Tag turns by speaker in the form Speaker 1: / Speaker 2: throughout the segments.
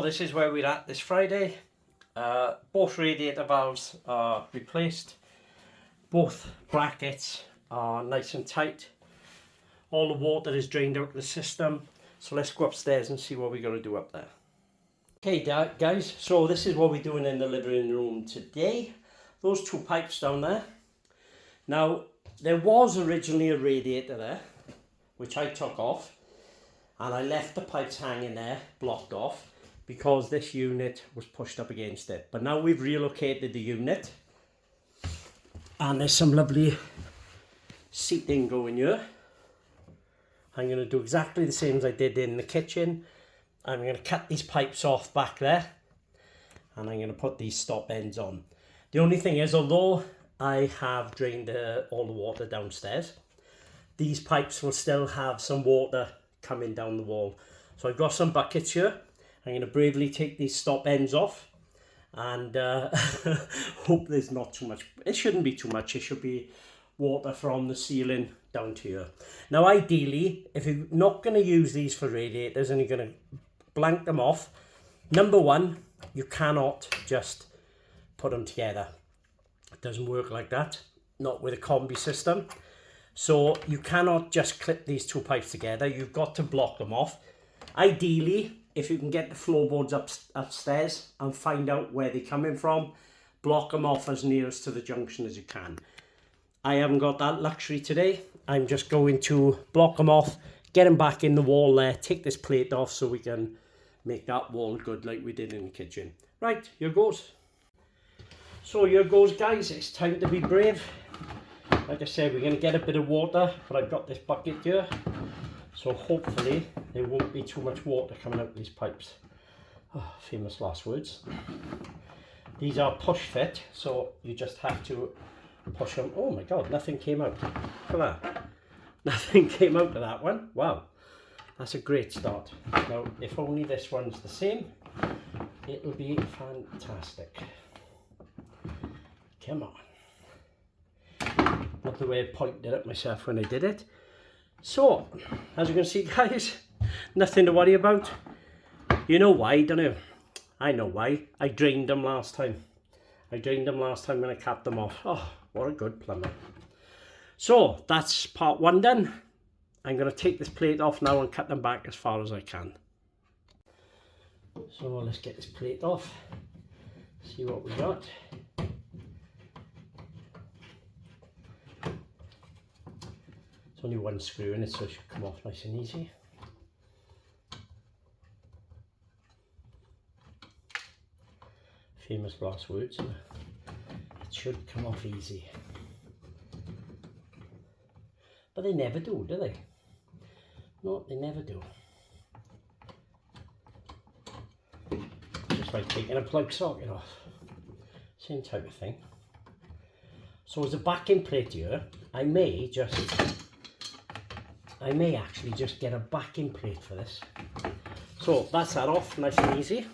Speaker 1: this is where we're at this Friday. Both radiator valves are replaced. Both brackets are nice and tight. All the water is drained out of the system. So let's go upstairs and see what we're going to do up there. Okay guys, so this is what we're doing in the living room today. Those two pipes down there. Now, there was originally a radiator there, which I took off. And I left the pipes hanging there, blocked off, because this unit was pushed up against it. But now we've relocated the unit. And there's some lovely seating going here. I'm going to do exactly the same as I did in the kitchen. I'm going to cut these pipes off back there. And I'm going to put these stop ends on. The only thing is, although I have drained all the water downstairs, these pipes will still have some water coming down the wall. So I've got some buckets here. I'm going to bravely take these stop ends off. And hope there's not too much. It shouldn't be too much. It should be water from the ceiling down to here. Now ideally, if you're not going to use these for radiators and you're going to blank them off, number one, you cannot just put them together. It doesn't work like that, not with a combi system. So you cannot just clip these two pipes together. You've got to block them off. Ideally, if you can get the floorboards upstairs and find out where they're coming from, block them off as nearest to the junction as you can. I haven't got that luxury today. I'm just going to block them off, get them back in the wall there, take this plate off so we can make that wall good like we did in the kitchen. Right, here goes. So here goes guys, it's time to be brave. Like I said, we're going to get a bit of water, but I've got this bucket here. So hopefully there won't be too much water coming out of these pipes. Oh, famous last words. These are push fit, so you just have to push them. Oh my god, nothing came out. Look at that. Nothing came out of that one. Wow, that's a great start. Now, if only this one's the same, it'll be fantastic. Come on. Not the way I pointed at myself when I did it. So, as you can see guys, nothing to worry about. You know why, don't you? I know why. I drained them last time. I drained them last time when I capped them off. Oh, what a good plumber. So, that's part one done. I'm going to take this plate off now and cut them back as far as I can. So, let's get this plate off. See what we got. Only one screw in it, so it should come off nice and easy. Famous last words. It should come off easy. But they never do they? No, they never do. Just like taking a plug socket off. Same type of thing. So as a backing plate here, I may actually just get a backing plate for this. So that's that off, nice and easy.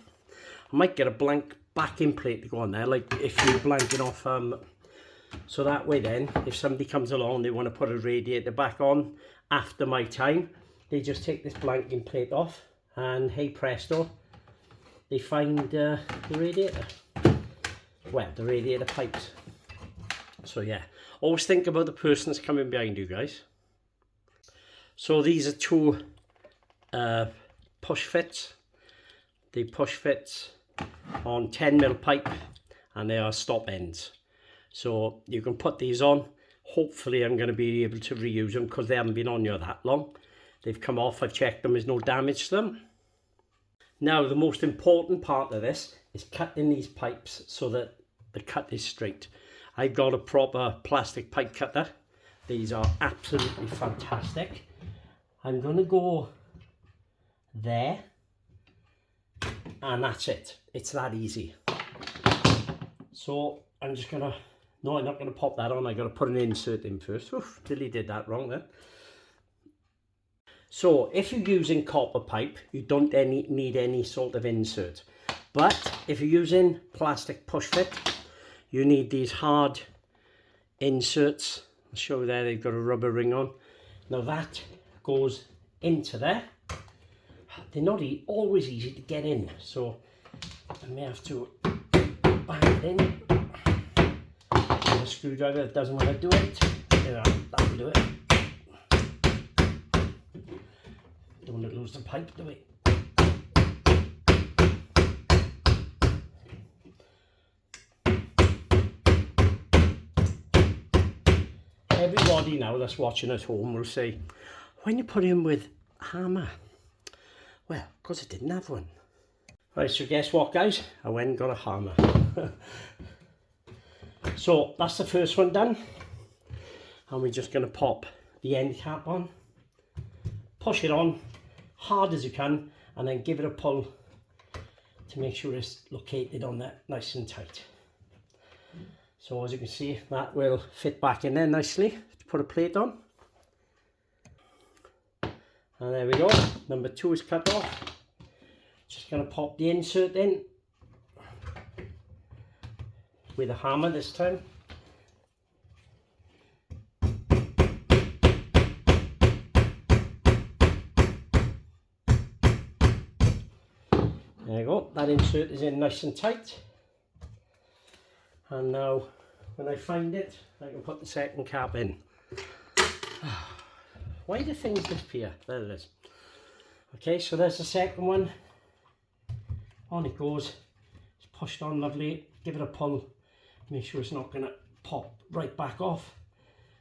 Speaker 1: I might get a blank backing plate to go on there, like if you're blanking off, so that way then, if somebody comes along, they want to put a radiator back on after my time, they just take this blanking plate off and hey presto, they find the radiator. Well, the radiator pipes. So yeah, always think about the person that's coming behind you guys. So these are two push fits. They push fits on 10mm pipe and they are stop ends. So you can put these on. Hopefully I'm going to be able to reuse them because they haven't been on here that long. They've come off, I've checked them, there's no damage to them. Now the most important part of this is cutting these pipes so that the cut is straight. I've got a proper plastic pipe cutter. These are absolutely fantastic. I'm going to go there and that's it. It's that easy. So I'm just going to, no, I'm not going to pop that on. I got to put an insert in first. Oof, nearly did that wrong then. So if you're using copper pipe, you don't need any sort of insert. But if you're using plastic push fit, you need these hard inserts. I'll show you there, they've got a rubber ring on. Now that goes into there. they're not always easy to get in, so I may have to bang it in. And a screwdriver that doesn't want to do it, that'll do it. Don't want to lose the pipe, do we? Everybody now that's watching at home will say, when you put in with hammer, well, because I didn't have one. Right, so guess what, guys? I went and got a hammer. So that's the first one done, and we're just going to pop the end cap on, push it on hard as you can, and then give it a pull to make sure it's located on there nice and tight. So as you can see, that will fit back in there nicely. Put a plate on, and there we go. Number 2 is cut off. Just going to pop the insert in with a hammer this time. There you go, that insert is in nice and tight. And now when I find it, I can put the second cap in. Why do things disappear? There it is. Okay, so there's the second one. On it goes. It's pushed on lovely. Give it a pull. Make sure it's not going to pop right back off.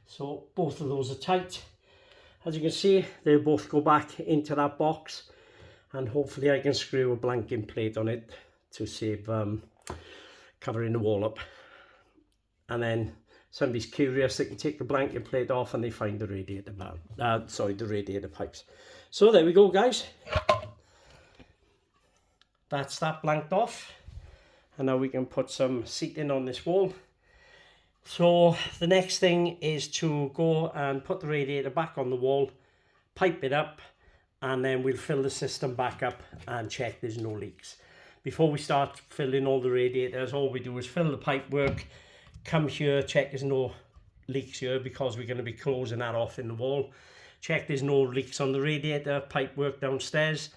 Speaker 1: So both of those are tight. As you can see, they both go back into that box. And hopefully I can screw a blanking plate on it to save covering the wall up. And then somebody's curious, they can take the blanket plate off and they find the radiator valve. The radiator pipes. So there we go, guys. That's that blanked off. And now we can put some seating on this wall. So the next thing is to go and put the radiator back on the wall, pipe it up, and then we'll fill the system back up and check there's no leaks. Before we start filling all the radiators, all we do is fill the pipe work, come here, check there's no leaks here because we're going to be closing that off in the wall. Check there's no leaks on the radiator, pipe work downstairs,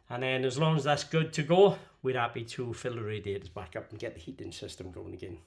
Speaker 1: and then as long as that's good to go, we're happy to fill the radiators back up and get the heating system going again.